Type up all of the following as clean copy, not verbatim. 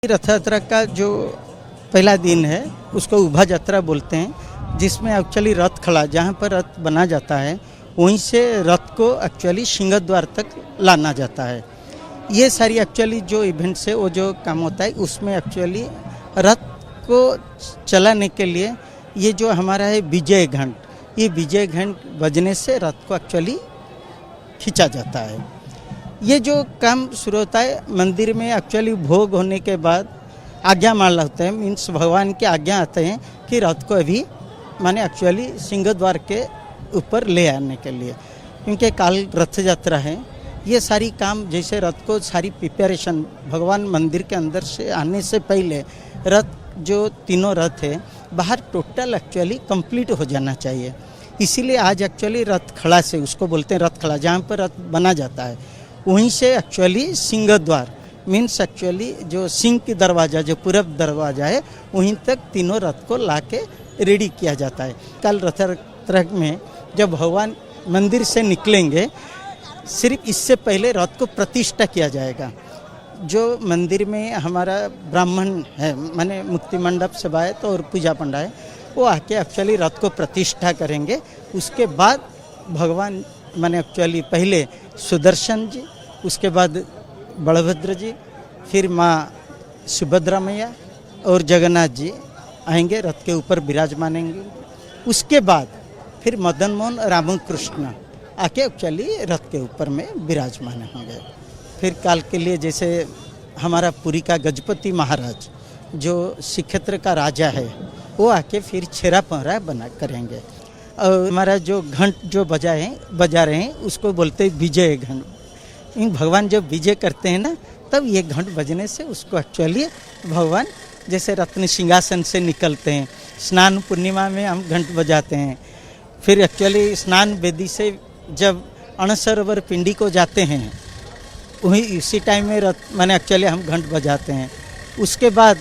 रथ यात्रा का जो पहला दिन है उसको उभा यात्रा बोलते हैं, जिसमें एक्चुअली रथ खड़ा, जहाँ पर रथ बना जाता है वहीं से रथ को एक्चुअली सिंह द्वार तक लाना जाता है। ये सारी एक्चुअली जो इवेंट्स है वो जो काम होता है उसमें एक्चुअली रथ को चलाने के लिए ये जो हमारा है विजय घंट, ये विजय घंट बजने से रथ को एक्चुअली खींचा जाता है। ये जो काम शुरू होता है मंदिर में एक्चुअली भोग होने के बाद आज्ञा माला होता है, मीन्स भगवान के आज्ञा आते हैं कि रथ को अभी माने एक्चुअली सिंह द्वार के ऊपर ले आने के लिए, क्योंकि काल रथ यात्रा है। ये सारी काम जैसे रथ को सारी प्रिपरेशन भगवान मंदिर के अंदर से आने से पहले रथ जो तीनों रथ है बाहर टोटल एक्चुअली कंप्लीट हो जाना चाहिए। इसीलिए आज एक्चुअली रथ खड़ा से उसको बोलते हैं रथ खड़ा, जहाँ पर रथ बना जाता है वहीं से एक्चुअली सिंह द्वार मीन्स एक्चुअली जो सिंह की दरवाज़ा जो पूरब दरवाज़ा है वहीं तक तीनों रथ को ला के रेडी किया जाता है। कल रथ यात्रा में जब भगवान मंदिर से निकलेंगे सिर्फ इससे पहले रथ को प्रतिष्ठा किया जाएगा। जो मंदिर में हमारा ब्राह्मण है माने मुक्ति मंडप सेवायत और पूजा पंडा है वो आके एक्चुअली रथ को प्रतिष्ठा करेंगे। उसके बाद भगवान माने एक्चुअली पहले सुदर्शन जी, उसके बाद बलभद्र जी, फिर माँ सुभद्रा मैया और जगन्नाथ जी आएंगे रथ के ऊपर विराजमानेंगे। उसके बाद फिर मदन मोहन राम कृष्ण आके एक्चुअली रथ के ऊपर में विराजमान होंगे। फिर काल के लिए जैसे हमारा पुरी का गजपति महाराज जो श्रीक्षेत्र का राजा है वो आके फिर छेरा पहरा बना करेंगे। और हमारा जो घंट जो बजा रहे हैं उसको बोलते हैं विजय घंट। इन भगवान जब विजय करते हैं ना तब ये घंट बजने से उसको एक्चुअली भगवान जैसे रत्न सिंहासन से निकलते हैं। स्नान पूर्णिमा में हम घंट बजाते हैं। फिर एक्चुअली स्नान वेदी से जब अणसरोवर पिंडी को जाते हैं वही इसी टाइम में रथ माने एक्चुअली हम घंट बजाते हैं। उसके बाद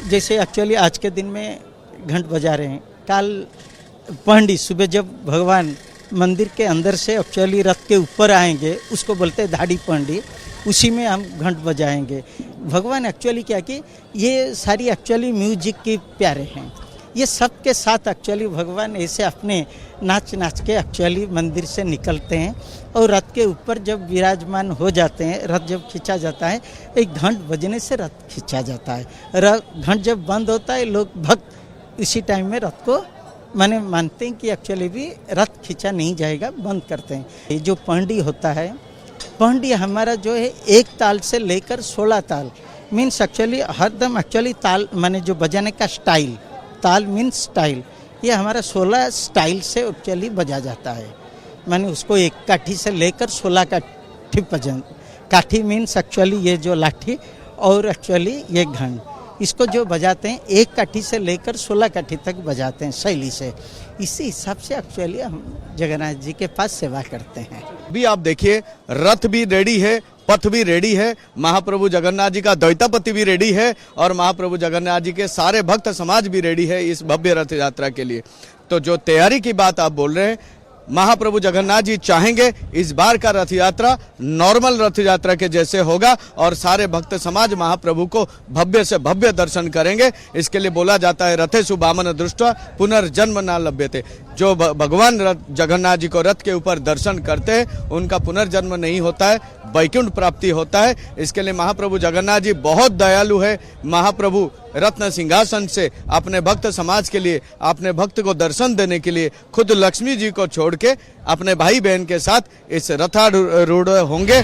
जैसे एक्चुअली आज के दिन में घंट बजा रहे हैं, काल पहंडी सुबह जब भगवान मंदिर के अंदर से एक्चुअली रथ के ऊपर आएंगे उसको बोलते हैं धाड़ी पहंडी, उसी में हम घंट बजाएंगे। भगवान एक्चुअली क्या कि ये सारी एक्चुअली म्यूजिक के प्यारे हैं। ये सब के साथ एक्चुअली भगवान ऐसे अपने नाच नाच के एक्चुअली मंदिर से निकलते हैं और रथ के ऊपर जब विराजमान हो जाते हैं, रथ जब खींचा जाता है एक घंट बजने से रथ खींचा जाता है। घंट जब बंद होता है लोग भक्त इसी टाइम में रथ को मानते हैं कि एक्चुअली भी रथ खींचा नहीं जाएगा, बंद करते हैं। ये जो पहंडी होता है, पहंडी हमारा जो है एक ताल से लेकर 16 ताल मीन्स एक्चुअली हरदम एक्चुअली ताल माने जो बजाने का स्टाइल, ताल मीन्स स्टाइल, ये हमारा 16 स्टाइल से एक्चुअली बजा जाता है। माने उसको एक काठी से लेकर 16 काठी बजा, काठी मीन्स एक्चुअली ये जो लाठी और एक्चुअली ये घंट, इसको जो बजाते हैं एक काठी से लेकर 16 काठी तक बजाते हैं शैली से। इसी हिसाब से एक्चुअली हम जगन्नाथ जी के पास सेवा करते हैं। भी आप देखिए रथ भी रेडी है, पथ भी रेडी है, महाप्रभु जगन्नाथ जी का दैतापति भी रेडी है और महाप्रभु जगन्नाथ जी के सारे भक्त समाज भी रेडी है इस भव्य रथ यात्रा के लिए। तो जो तैयारी की बात आप बोल रहे हैं, महाप्रभु जगन्नाथ जी चाहेंगे इस बार का रथ यात्रा नॉर्मल रथ यात्रा के जैसे होगा और सारे भक्त समाज महाप्रभु को भव्य से भव्य दर्शन करेंगे। इसके लिए बोला जाता है रथेषु वामन दृष्ट्वा पुनर्जन्म न लभ्यते। जो भगवान जगन्नाथ जी को रथ के ऊपर दर्शन करते हैं उनका पुनर्जन्म नहीं होता है, वैकुंठ प्राप्ति होता है। इसके लिए महाप्रभु जगन्नाथ जी बहुत दयालु है। महाप्रभु रत्न सिंहासन से अपने भक्त समाज के लिए, अपने भक्त को दर्शन देने के लिए खुद लक्ष्मी जी को छोड़ के अपने भाई बहन के साथ इस रथारूढ़ होंगे।